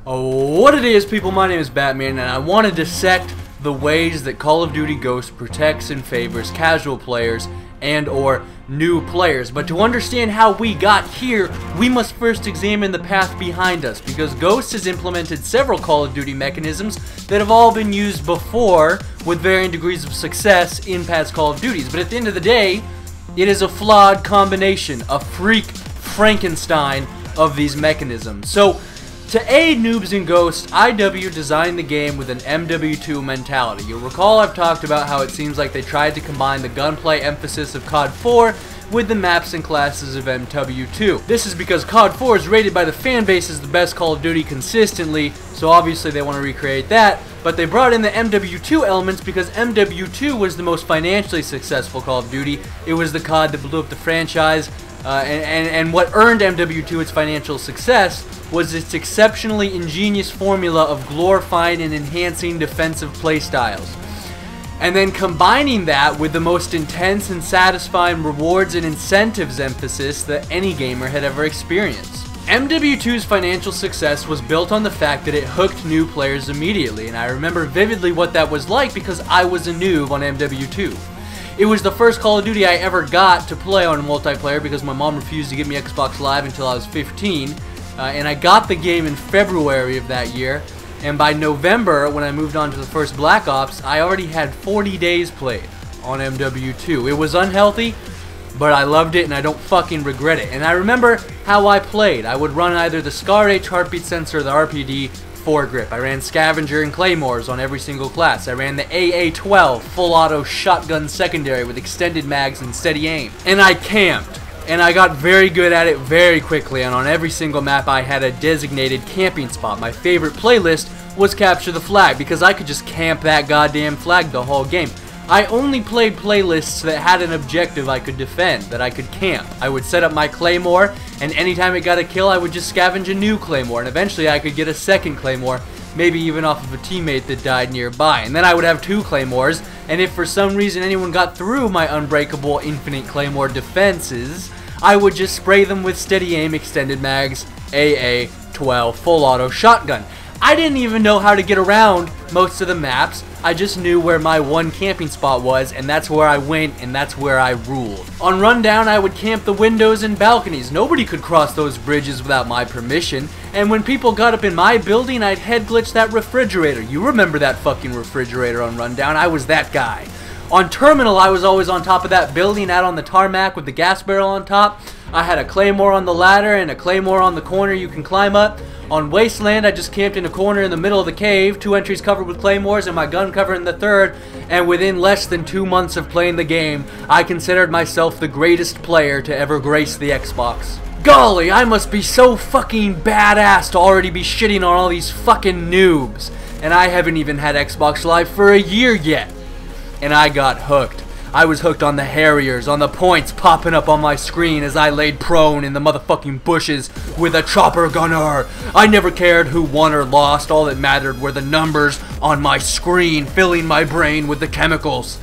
What it is, people, my name is Batman, and I want to dissect the ways that Call of Duty Ghosts protects and favors casual players and or new players. But to understand how we got here, we must first examine the path behind us, because Ghosts has implemented several Call of Duty mechanisms that have all been used before with varying degrees of success in past Call of Duties. But at the end of the day, it is a flawed combination, a freak Frankenstein of these mechanisms. So, to aid noobs and ghosts, IW designed the game with an MW2 mentality. You'll recall I've talked about how it seems like they tried to combine the gunplay emphasis of COD 4 with the maps and classes of MW2. This is because COD 4 is rated by the fan base as the best Call of Duty consistently, so obviously they want to recreate that, but they brought in the MW2 elements because MW2 was the most financially successful Call of Duty. It was the COD that blew up the franchise, and what earned MW2 its financial success was its exceptionally ingenious formula of glorifying and enhancing defensive playstyles, and then combining that with the most intense and satisfying rewards and incentives emphasis that any gamer had ever experienced. MW2's financial success was built on the fact that it hooked new players immediately, and I remember vividly what that was like because I was a noob on MW2. It was the first Call of Duty I ever got to play on multiplayer because my mom refused to give me Xbox Live until I was 15. And I got the game in February of that year, and by November, when I moved on to the first Black Ops, I already had 40 days played on MW2. It was unhealthy, but I loved it and I don't fucking regret it. And I remember how I played. I would run either the SCAR H heartbeat sensor or the RPD foregrip. I ran Scavenger and Claymores on every single class. I ran the AA-12 full auto shotgun secondary with extended mags and steady aim. And I camped. And I got very good at it very quickly, and on every single map I had a designated camping spot. My favorite playlist was Capture the Flag, because I could just camp that goddamn flag the whole game. I only played playlists that had an objective I could defend, that I could camp. I would set up my Claymore, and anytime it got a kill I would just scavenge a new Claymore, and eventually I could get a second Claymore, maybe even off of a teammate that died nearby. And then I would have two Claymores, and if for some reason anyone got through my unbreakable infinite Claymore defenses, I would just spray them with steady aim, extended mags, AA-12 full auto shotgun. I didn't even know how to get around most of the maps. I just knew where my one camping spot was, and that's where I went, and that's where I ruled. On rundown, I would camp the windows and balconies. Nobody could cross those bridges without my permission, and when people got up in my building, I'd head glitch that refrigerator. You remember that fucking refrigerator on rundown? I was that guy. On Terminal, I was always on top of that building out on the tarmac with the gas barrel on top. I had a Claymore on the ladder and a Claymore on the corner you can climb up. On Wasteland, I just camped in a corner in the middle of the cave, 2 entries covered with Claymores and my gun cover in the third, and within less than 2 months of playing the game, I considered myself the greatest player to ever grace the Xbox. Golly, I must be so fucking badass to already be shitting on all these fucking noobs, and I haven't even had Xbox Live for a year yet. And I got hooked. I was hooked on the Harriers, on the points popping up on my screen as I laid prone in the motherfucking bushes with a chopper gunner. I never cared who won or lost. All that mattered were the numbers on my screen, filling my brain with the chemicals.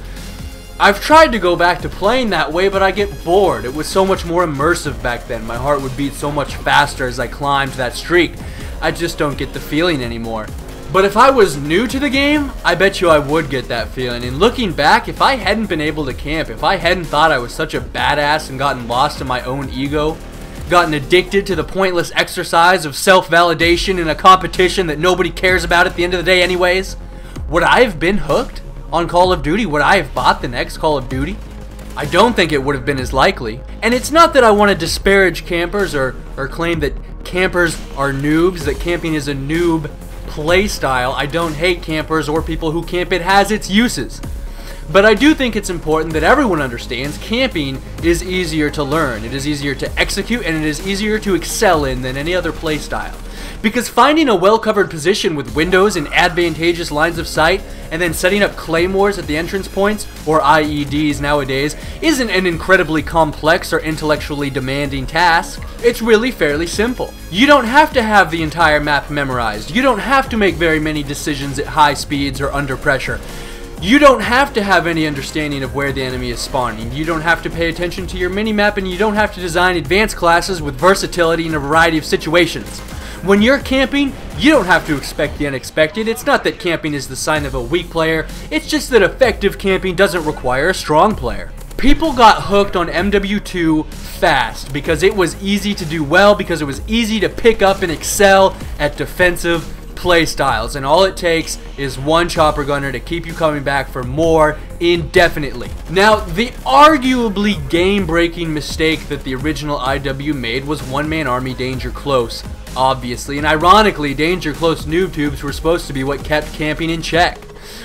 I've tried to go back to playing that way, but I get bored. It was so much more immersive back then. My heart would beat so much faster as I climbed that streak. I just don't get the feeling anymore. But if I was new to the game, I bet you I would get that feeling. And looking back, if I hadn't been able to camp, if I hadn't thought I was such a badass and gotten lost in my own ego, gotten addicted to the pointless exercise of self-validation in a competition that nobody cares about at the end of the day anyways, would I have been hooked on Call of Duty? Would I have bought the next Call of Duty? I don't think it would have been as likely. And it's not that I want to disparage campers or claim that campers are noobs, that camping is a noob playstyle. I don't hate campers or people who camp. It has its uses. But I do think it's important that everyone understands camping is easier to learn, it is easier to execute, and it is easier to excel in than any other playstyle. Because finding a well-covered position with windows and advantageous lines of sight, and then setting up claymores at the entrance points, or IEDs nowadays, isn't an incredibly complex or intellectually demanding task. It's really fairly simple. You don't have to have the entire map memorized. You don't have to make very many decisions at high speeds or under pressure. You don't have to have any understanding of where the enemy is spawning. You don't have to pay attention to your minimap, and you don't have to design advanced classes with versatility in a variety of situations. When you're camping, you don't have to expect the unexpected. It's not that camping is the sign of a weak player, it's just that effective camping doesn't require a strong player. People got hooked on MW2 fast because it was easy to do well, because it was easy to pick up and excel at defensive playstyles, and all it takes is one chopper gunner to keep you coming back for more indefinitely. Now, the arguably game-breaking mistake that the original IW made was one-man army Danger Close, obviously, and ironically, Danger Close noob tubes were supposed to be what kept camping in check.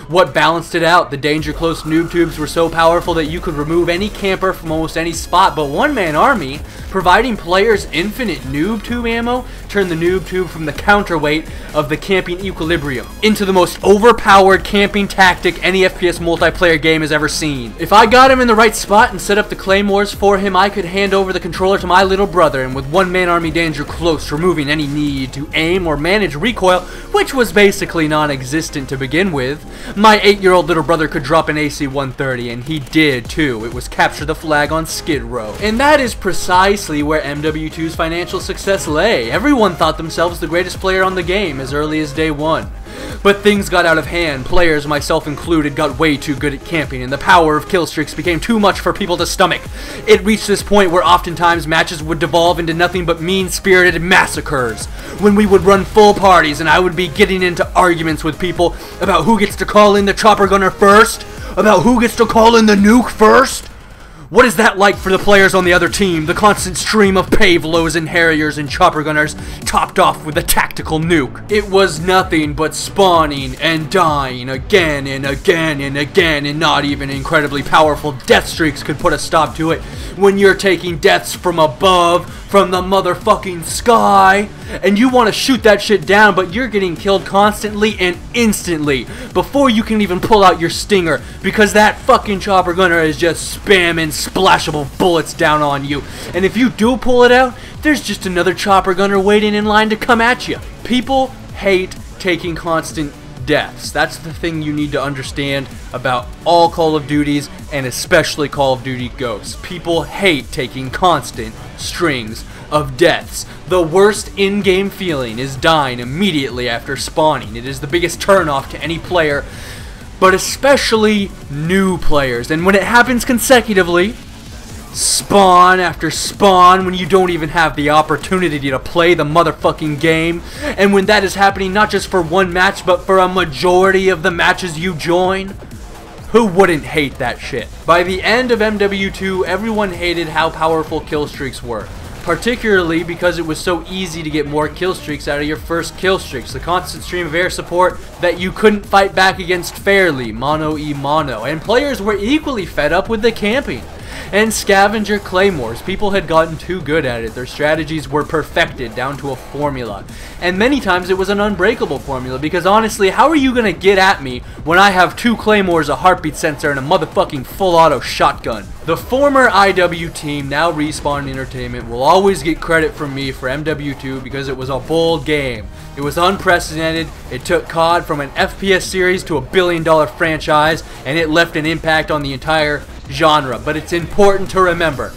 What balanced it out? The Danger Close noob tubes were so powerful that you could remove any camper from almost any spot, but one-man army, providing players infinite noob tube ammo, turned the noob tube from the counterweight of the camping equilibrium into the most overpowered camping tactic any FPS multiplayer game has ever seen. If I got him in the right spot and set up the claymores for him, I could hand over the controller to my little brother, and with one-man army Danger Close removing any need to aim or manage recoil, which was basically non-existent to begin with, my 8-year-old little brother could drop an AC-130, and he did too. It was Capture the Flag on Skid Row. And that is precisely where MW2's financial success lay. Everyone thought themselves the greatest player on the game as early as day one. But things got out of hand. Players, myself included, got way too good at camping, and the power of kill streaks became too much for people to stomach. It reached this point where oftentimes matches would devolve into nothing but mean-spirited massacres, when we would run full parties and I would be getting into arguments with people about who gets to call in the chopper gunner first, about who gets to call in the nuke first. What is that like for the players on the other team? The constant stream of Pavelos and Harriers and chopper gunners topped off with a tactical nuke. It was nothing but spawning and dying again and again and again, and not even incredibly powerful death streaks could put a stop to it. When you're taking deaths from above, from the motherfucking sky, and you want to shoot that shit down, but you're getting killed constantly and instantly before you can even pull out your stinger, because that fucking chopper gunner is just spamming splashable bullets down on you. And if you do pull it out, there's just another chopper gunner waiting in line to come at you. People hate taking constant deaths. That's the thing you need to understand about all Call of Duties, and especially Call of Duty Ghosts. People hate taking constant strings of deaths. The worst in-game feeling is dying immediately after spawning. It is the biggest turnoff to any player, but especially new players. And when it happens consecutively, spawn after spawn, when you don't even have the opportunity to play the motherfucking game, and when that is happening not just for one match, but for a majority of the matches you join, who wouldn't hate that shit? By the end of MW2, everyone hated how powerful kill streaks were, particularly because it was so easy to get more kill streaks out of your first kill streaks. The constant stream of air support that you couldn't fight back against fairly, mono-e-mono, and players were equally fed up with the camping and scavenger claymores. People had gotten too good at it. Their strategies were perfected down to a formula, and many times it was an unbreakable formula, because honestly, how are you gonna get at me when I have 2 claymores, a heartbeat sensor, and a motherfucking full auto shotgun? The former IW team, now Respawn Entertainment, will always get credit from me for MW2 because it was a bold game. It was unprecedented. It took COD from an FPS series to a billion-dollar franchise, and it left an impact on the entire genre. But it's important to remember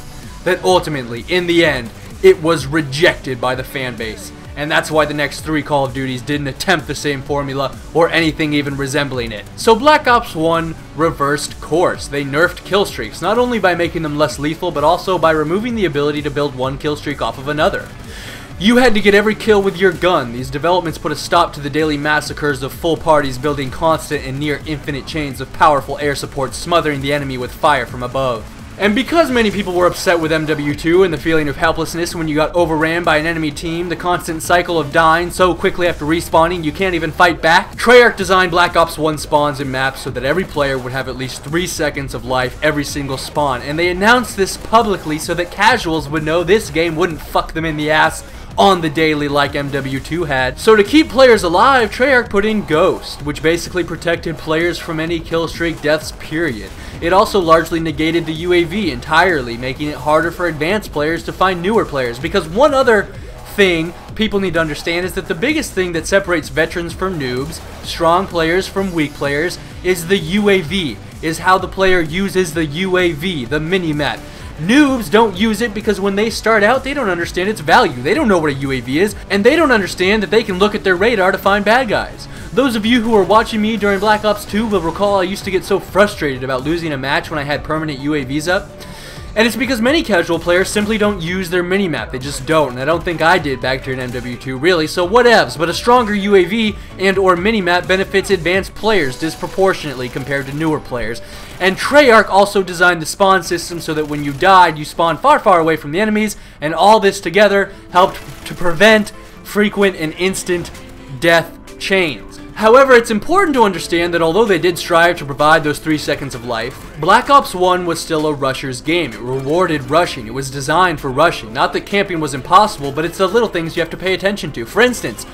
that ultimately, in the end, it was rejected by the fan base. And that's why the next 3 Call of Duties didn't attempt the same formula or anything even resembling it. So Black Ops 1 reversed course. They nerfed kill streaks, not only by making them less lethal, but also by removing the ability to build one kill streak off of another. You had to get every kill with your gun. These developments put a stop to the daily massacres of full parties building constant and near infinite chains of powerful air support, smothering the enemy with fire from above. And because many people were upset with MW2 and the feeling of helplessness when you got overran by an enemy team, the constant cycle of dying so quickly after respawning you can't even fight back, Treyarch designed Black Ops 1 spawns and maps so that every player would have at least 3 seconds of life every single spawn, and they announced this publicly so that casuals would know this game wouldn't fuck them in the ass on the daily like MW2 had. So to keep players alive, Treyarch put in Ghost, which basically protected players from any kill streak deaths, period. It also largely negated the UAV entirely, making it harder for advanced players to find newer players, because one other thing people need to understand is that the biggest thing that separates veterans from noobs, strong players from weak players, is the UAV, is how the player uses the UAV, the mini-map. Noobs don't use it because when they start out, they don't understand its value. They don't know what a UAV is, and they don't understand that they can look at their radar to find bad guys. Those of you who were watching me during Black Ops 2 will recall I used to get so frustrated about losing a match when I had permanent UAVs up. And it's because many casual players simply don't use their minimap. They just don't, and I don't think I did back during MW2 really, so whatevs. But a stronger UAV and or minimap benefits advanced players disproportionately compared to newer players. And Treyarch also designed the spawn system so that when you died, you spawned far, far away from the enemies, and all this together helped to prevent frequent and instant death chains. However, it's important to understand that although they did strive to provide those 3 seconds of life, Black Ops 1 was still a rusher's game. It rewarded rushing. It was designed for rushing. Not that camping was impossible, but it's the little things you have to pay attention to. For instance,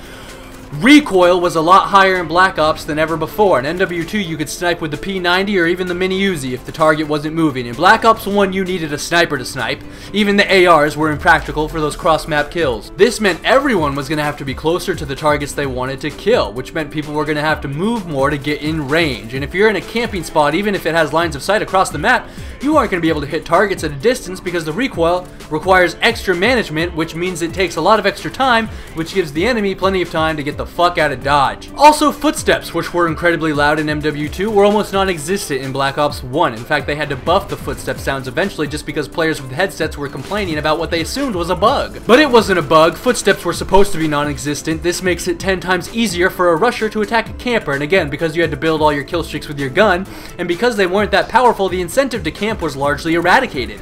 recoil was a lot higher in Black Ops than ever before. In MW2, you could snipe with the P90 or even the Mini Uzi if the target wasn't moving. In Black Ops 1, you needed a sniper to snipe. Even the ARs were impractical for those cross-map kills. This meant everyone was going to have to be closer to the targets they wanted to kill, which meant people were going to have to move more to get in range. And if you're in a camping spot, even if it has lines of sight across the map, you aren't going to be able to hit targets at a distance because the recoil requires extra management, which means it takes a lot of extra time, which gives the enemy plenty of time to get the fuck out of Dodge. Also, footsteps, which were incredibly loud in MW2, were almost non-existent in Black Ops 1. In fact, they had to buff the footstep sounds eventually just because players with headsets were complaining about what they assumed was a bug. But it wasn't a bug. Footsteps were supposed to be non-existent. This makes it 10 times easier for a rusher to attack a camper, and again, because you had to build all your kill streaks with your gun, and because they weren't that powerful, the incentive to camp was largely eradicated.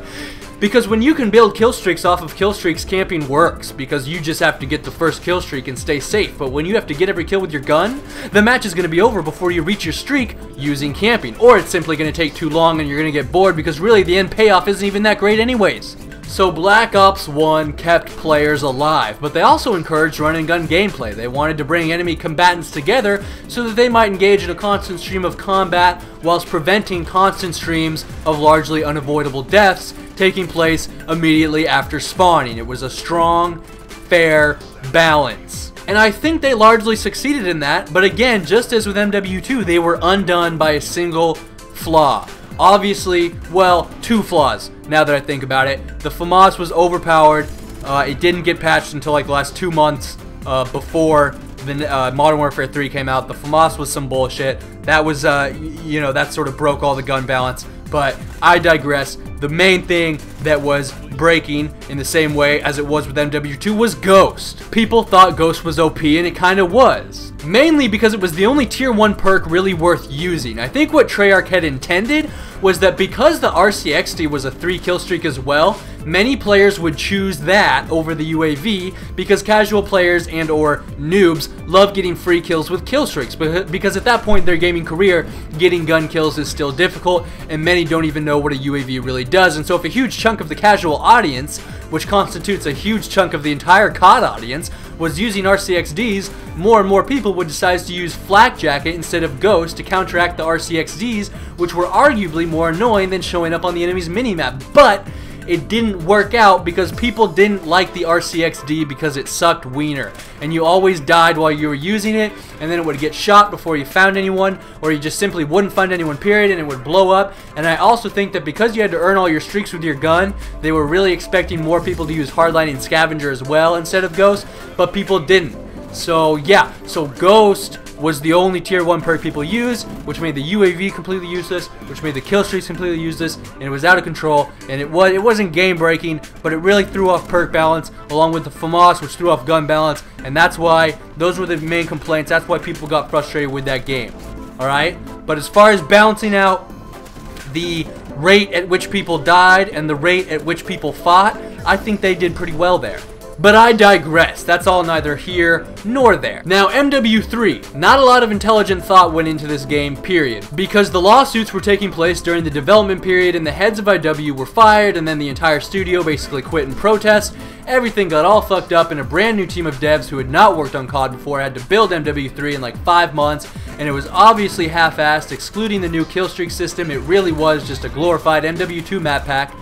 Because when you can build kill streaks off of kill streaks, camping works, because you just have to get the first kill streak and stay safe. But when you have to get every kill with your gun, the match is going to be over before you reach your streak using camping. Or it's simply going to take too long and you're going to get bored because really the end payoff isn't even that great anyways. So Black Ops 1 kept players alive, but they also encouraged run and gun gameplay. They wanted to bring enemy combatants together so that they might engage in a constant stream of combat whilst preventing constant streams of largely unavoidable deaths taking place immediately after spawning. It was a strong, fair balance. And I think they largely succeeded in that, but again, just as with MW2, they were undone by a single flaw. Obviously, well, 2 flaws, now that I think about it. The FAMAS was overpowered. It didn't get patched until like the last 2 months before the Modern Warfare 3 came out. The FAMAS was some bullshit. That was, you know, that sort of broke all the gun balance. But I digress. The main thing that was breaking in the same way as it was with MW2 was Ghost. People thought Ghost was OP, and it kind of was. Mainly because it was the only tier 1 perk really worth using. I think what Treyarch had intended was that because the RCXD was a 3 kill streak as well, many players would choose that over the UAV because casual players and or noobs love getting free kills with kill streaks, because at that point in their gaming career, getting gun kills is still difficult and many don't even know what a UAV really does. And so if a huge chunk of the casual audience, which constitutes a huge chunk of the entire COD audience, was using RCXDs, more and more people would decide to use Flak Jacket instead of Ghost to counteract the RCXDs, which were arguably more annoying than showing up on the enemy's minimap. But it didn't work out because people didn't like the RCXD because it sucked wiener. And you always died while you were using it, and then it would get shot before you found anyone, or you just simply wouldn't find anyone, period, and it would blow up. And I also think that because you had to earn all your streaks with your gun, they were really expecting more people to use Hardline and Scavenger as well instead of Ghost, but people didn't. So yeah, so Ghost was the only tier 1 perk people used, which made the UAV completely useless, which made the kill streaks completely useless, and it was out of control, and it wasn't game breaking, but it really threw off perk balance, along with the FAMAS, which threw off gun balance, and that's why, those were the main complaints, that's why people got frustrated with that game, alright? But as far as balancing out the rate at which people died and the rate at which people fought, I think they did pretty well there. But I digress. That's all neither here nor there. Now, MW3. Not a lot of intelligent thought went into this game, period. Because the lawsuits were taking place during the development period and the heads of IW were fired and then the entire studio basically quit in protest. Everything got all fucked up and a brand new team of devs who had not worked on COD before had to build MW3 in like 5 months, and it was obviously half-assed, excluding the new killstreak system. It really was just a glorified MW2 map pack.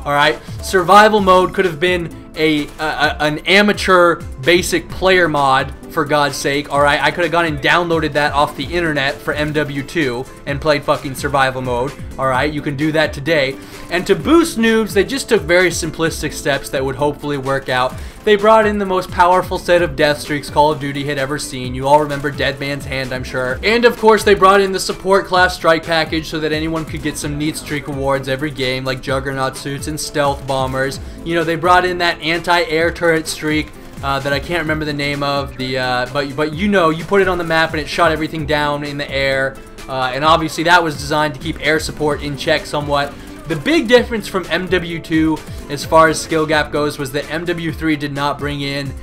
Alright, survival mode could have been an amateur basic player mod, for God's sake, alright? I could have gone and downloaded that off the internet for MW2 and played fucking survival mode, alright? You can do that today. And to boost noobs, they just took very simplistic steps that would hopefully work out. They brought in the most powerful set of death streaks Call of Duty had ever seen. You all remember Dead Man's Hand, I'm sure. And of course, they brought in the support class strike package so that anyone could get some neat streak rewards every game, like Juggernaut suits and stealth bombers. You know, they brought in that anti-air turret streak that I can't remember the name of. But you know, you put it on the map and it shot everything down in the air. And obviously that was designed to keep air support in check somewhat. The big difference from MW2 as far as skill gap goes was that MW3 did not bring in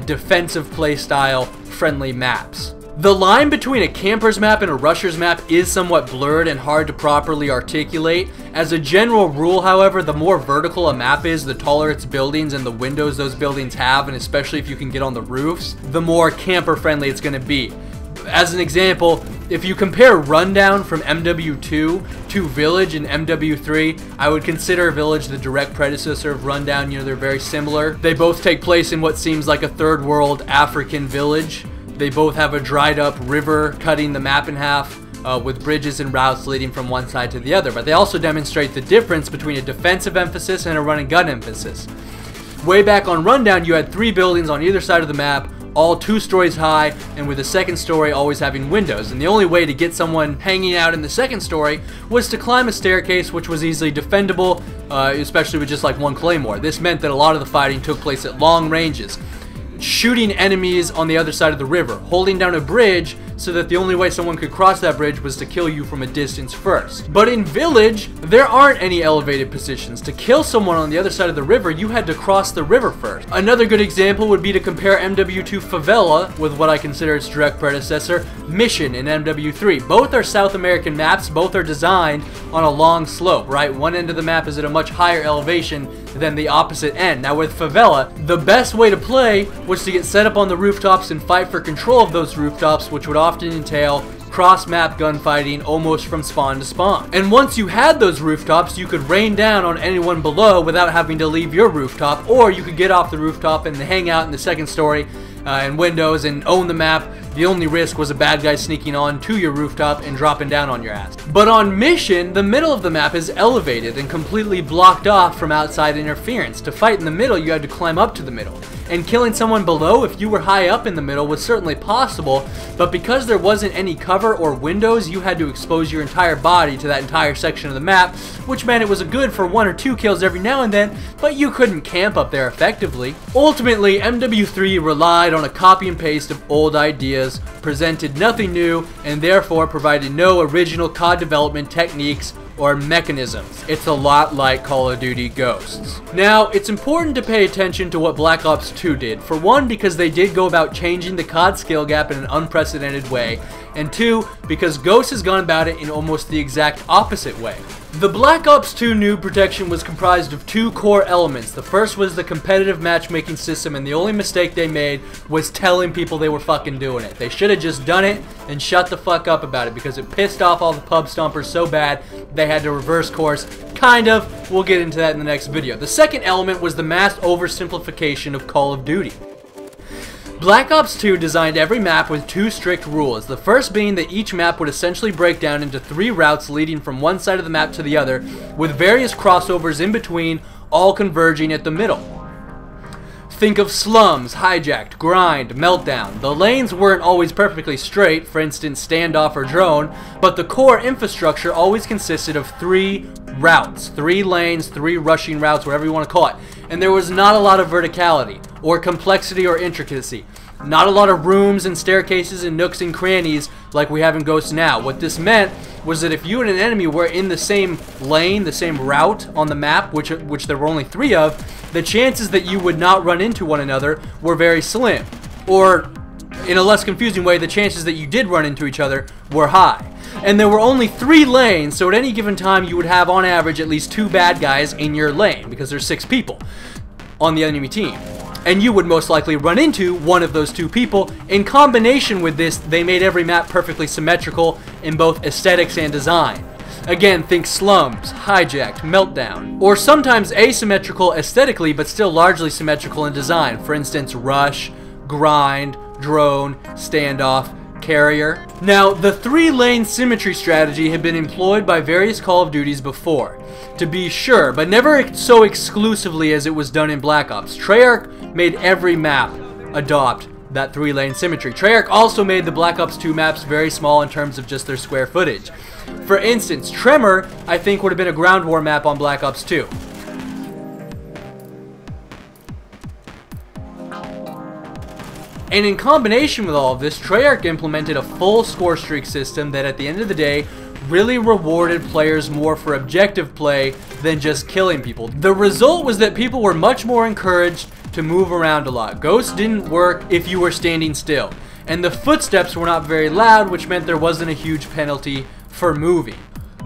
defensive playstyle friendly maps. The line between a camper's map and a rusher's map is somewhat blurred and hard to properly articulate. As a general rule, however, the more vertical a map is, the taller its buildings and the windows those buildings have, and especially if you can get on the roofs, the more camper friendly it's going to be. As an example, if you compare Rundown from MW2 to Village in MW3, I would consider Village the direct predecessor of Rundown. You know, they're very similar. They both take place in what seems like a third world African village. They both have a dried up river cutting the map in half with bridges and routes leading from one side to the other. But they also demonstrate the difference between a defensive emphasis and a run and gun emphasis. Way back on Rundown, you had 3 buildings on either side of the map, all 2 stories high, and with the second story always having windows. And the only way to get someone hanging out in the second story was to climb a staircase, which was easily defendable, especially with just like 1 claymore. This meant that a lot of the fighting took place at long ranges, shooting enemies on the other side of the river, holding down a bridge so that the only way someone could cross that bridge was to kill you from a distance first. But in Village, there aren't any elevated positions. To kill someone on the other side of the river, you had to cross the river first. Another good example would be to compare MW2 Favela with what I consider its direct predecessor, Mission in MW3. Both are South American maps, both are designed on a long slope, right? One end of the map is at a much higher elevation than the opposite end. Now with Favela, the best way to play was to get set up on the rooftops and fight for control of those rooftops, which would often entail cross-map gunfighting almost from spawn to spawn. And once you had those rooftops, you could rain down on anyone below without having to leave your rooftop, or you could get off the rooftop and hang out in the second story and windows and own the map. The only risk was a bad guy sneaking on to your rooftop and dropping down on your ass. But on Mission, the middle of the map is elevated and completely blocked off from outside interference. To fight in the middle, you had to climb up to the middle. And killing someone below, if you were high up in the middle, was certainly possible, but because there wasn't any cover or windows, you had to expose your entire body to that entire section of the map, which meant it was good for 1 or 2 kills every now and then, but you couldn't camp up there effectively. Ultimately, MW3 relied on a copy and paste of old ideas, presented nothing new, and therefore provided no original COD development techniques or mechanisms. It's a lot like Call of Duty Ghosts. Now, it's important to pay attention to what Black Ops 2 did. For one, because they did go about changing the COD skill gap in an unprecedented way, and 2, because Ghosts has gone about it in almost the exact opposite way. The Black Ops 2 noob protection was comprised of 2 core elements. The first was the competitive matchmaking system, and the only mistake they made was telling people they were fucking doing it. They should have just done it and shut the fuck up about it, because it pissed off all the pub stompers so bad they had to reverse course. Kind of. We'll get into that in the next video. The second element was the mass oversimplification of Call of Duty. Black Ops 2 designed every map with 2 strict rules, the first being that each map would essentially break down into 3 routes leading from one side of the map to the other, with various crossovers in between, all converging at the middle. Think of Slums, Hijacked, Grind, Meltdown. The lanes weren't always perfectly straight, for instance Standoff or Drone, but the core infrastructure always consisted of 3 routes, 3 lanes, 3 rushing routes, whatever you want to call it. And there was not a lot of verticality, or complexity or intricacy. Not a lot of rooms and staircases and nooks and crannies like we have in Ghosts now. What this meant was that if you and an enemy were in the same lane, the same route on the map, which there were only 3 of, the chances that you would not run into one another were very slim. Or, in a less confusing way, the chances that you did run into each other were high. And there were only 3 lanes, so at any given time you would have on average at least 2 bad guys in your lane, because there's 6 people on the enemy team. And you would most likely run into one of those 2 people. In combination with this, they made every map perfectly symmetrical in both aesthetics and design. Again, think slums, hijacked, meltdown. Or sometimes asymmetrical aesthetically, but still largely symmetrical in design. For instance, rush, grind, drone, standoff, carrier. Now, the 3-lane symmetry strategy had been employed by various Call of Duties before, to be sure, but never so exclusively as it was done in Black Ops. Treyarch made every map adopt that 3-lane symmetry. Treyarch also made the Black Ops 2 maps very small in terms of just their square footage. For instance, Tremor, I think, would have been a ground war map on Black Ops 2. And in combination with all of this, Treyarch implemented a full score streak system that at the end of the day really rewarded players more for objective play than just killing people. The result was that people were much more encouraged to move around a lot. Ghosts didn't work if you were standing still. And the footsteps were not very loud, which meant there wasn't a huge penalty for moving.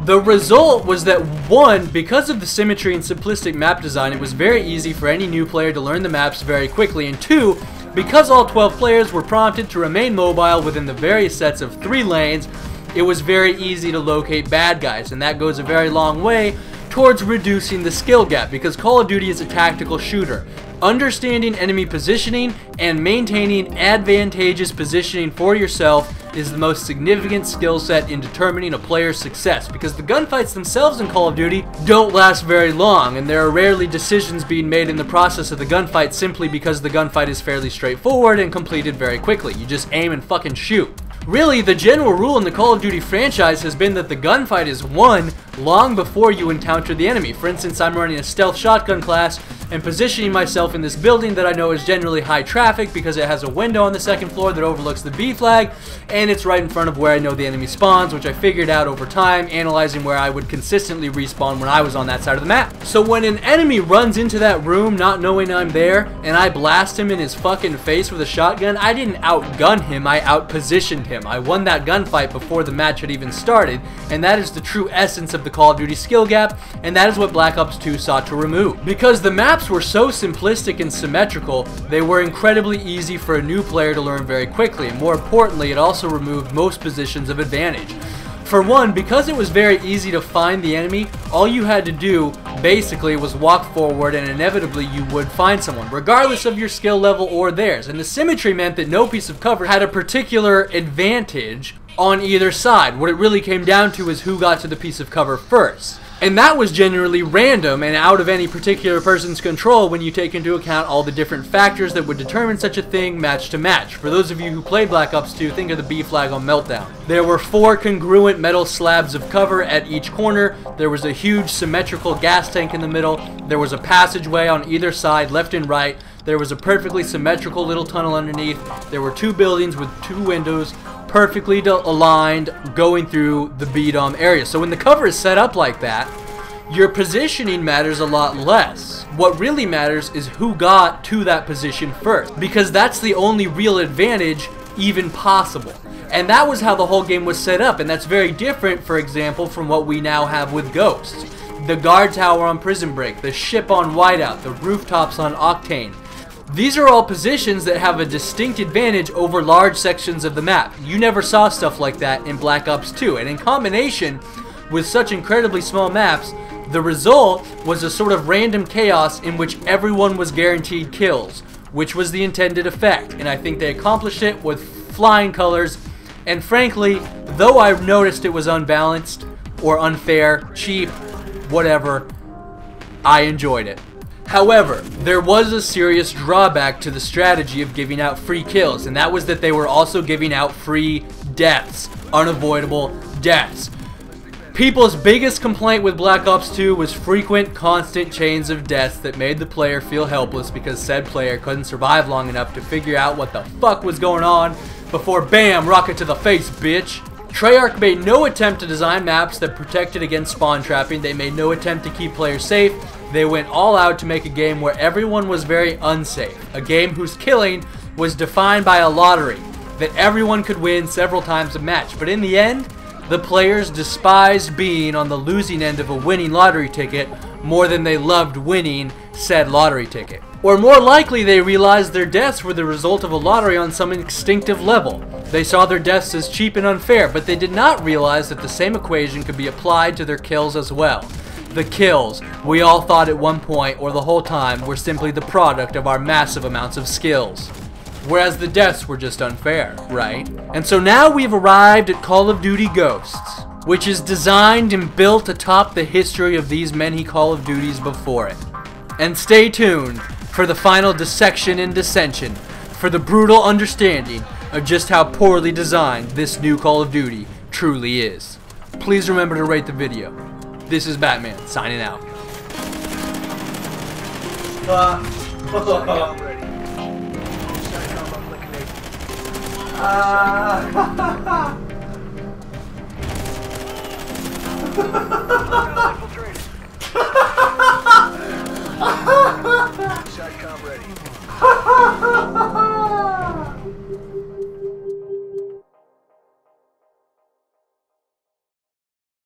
The result was that, one, because of the symmetry and simplistic map design, it was very easy for any new player to learn the maps very quickly, and two, because all 12 players were prompted to remain mobile within the various sets of 3 lanes, it was very easy to locate bad guys, and that goes a very long way towards reducing the skill gap, because Call of Duty is a tactical shooter. Understanding enemy positioning and maintaining advantageous positioning for yourself is the most significant skill set in determining a player's success, because the gunfights themselves in Call of Duty don't last very long, and there are rarely decisions being made in the process of the gunfight simply because the gunfight is fairly straightforward and completed very quickly. You just aim and fucking shoot. Really, the general rule in the Call of Duty franchise has been that the gunfight is won long before you encounter the enemy. For instance, I'm running a stealth shotgun class and positioning myself in this building that I know is generally high traffic because it has a window on the 2nd floor that overlooks the B flag, and it's right in front of where I know the enemy spawns, which I figured out over time, analyzing where I would consistently respawn when I was on that side of the map. So when an enemy runs into that room not knowing I'm there, and I blast him in his fucking face with a shotgun, I didn't outgun him, I outpositioned him. I won that gunfight before the match had even started, and that is the true essence of the Call of Duty skill gap, and that is what Black Ops 2 sought to remove. Because the maps were so simplistic and symmetrical, they were incredibly easy for a new player to learn very quickly, and more importantly, it also removed most positions of advantage. For one, because it was very easy to find the enemy, all you had to do basically was walk forward and inevitably you would find someone, regardless of your skill level or theirs. And the symmetry meant that no piece of cover had a particular advantage on either side. What it really came down to is who got to the piece of cover first. And that was generally random and out of any particular person's control when you take into account all the different factors that would determine such a thing match to match. For those of you who played Black Ops 2, think of the B flag on Meltdown. There were 4 congruent metal slabs of cover at each corner. There was a huge symmetrical gas tank in the middle. There was a passageway on either side, left and right. There was a perfectly symmetrical little tunnel underneath. There were 2 buildings with 2 windows, perfectly aligned, going through the B-dom area. So when the cover is set up like that, your positioning matters a lot less. What really matters is who got to that position first, because that's the only real advantage even possible. And that was how the whole game was set up, and that's very different, for example, from what we now have with Ghosts. The guard tower on Prison Break, the ship on Whiteout, the rooftops on Octane. These are all positions that have a distinct advantage over large sections of the map. You never saw stuff like that in Black Ops 2, and in combination with such incredibly small maps, the result was a sort of random chaos in which everyone was guaranteed kills, which was the intended effect, and I think they accomplished it with flying colors. And frankly, though I noticed it was unbalanced or unfair, cheap, whatever, I enjoyed it. However, there was a serious drawback to the strategy of giving out free kills, and that was that they were also giving out free deaths, unavoidable deaths. People's biggest complaint with Black Ops 2 was frequent, constant chains of deaths that made the player feel helpless because said player couldn't survive long enough to figure out what the fuck was going on before BAM! Rocket to the face, bitch! Treyarch made no attempt to design maps that protected against spawn trapping. They made no attempt to keep players safe. They went all out to make a game where everyone was very unsafe. A game whose killing was defined by a lottery that everyone could win several times a match. But in the end, the players despised being on the losing end of a winning lottery ticket more than they loved winning said lottery ticket. Or more likely, they realized their deaths were the result of a lottery on some instinctive level. They saw their deaths as cheap and unfair, but they did not realize that the same equation could be applied to their kills as well. The kills, we all thought at one point or the whole time, were simply the product of our massive amounts of skills. Whereas the deaths were just unfair, right? And so now we've arrived at Call of Duty Ghosts, which is designed and built atop the history of these many Call of Duties before it. And stay tuned for the final dissection and dissension, for the brutal understanding of just how poorly designed this new Call of Duty truly is. Please remember to rate the video. This is Batman, signing out. Ready.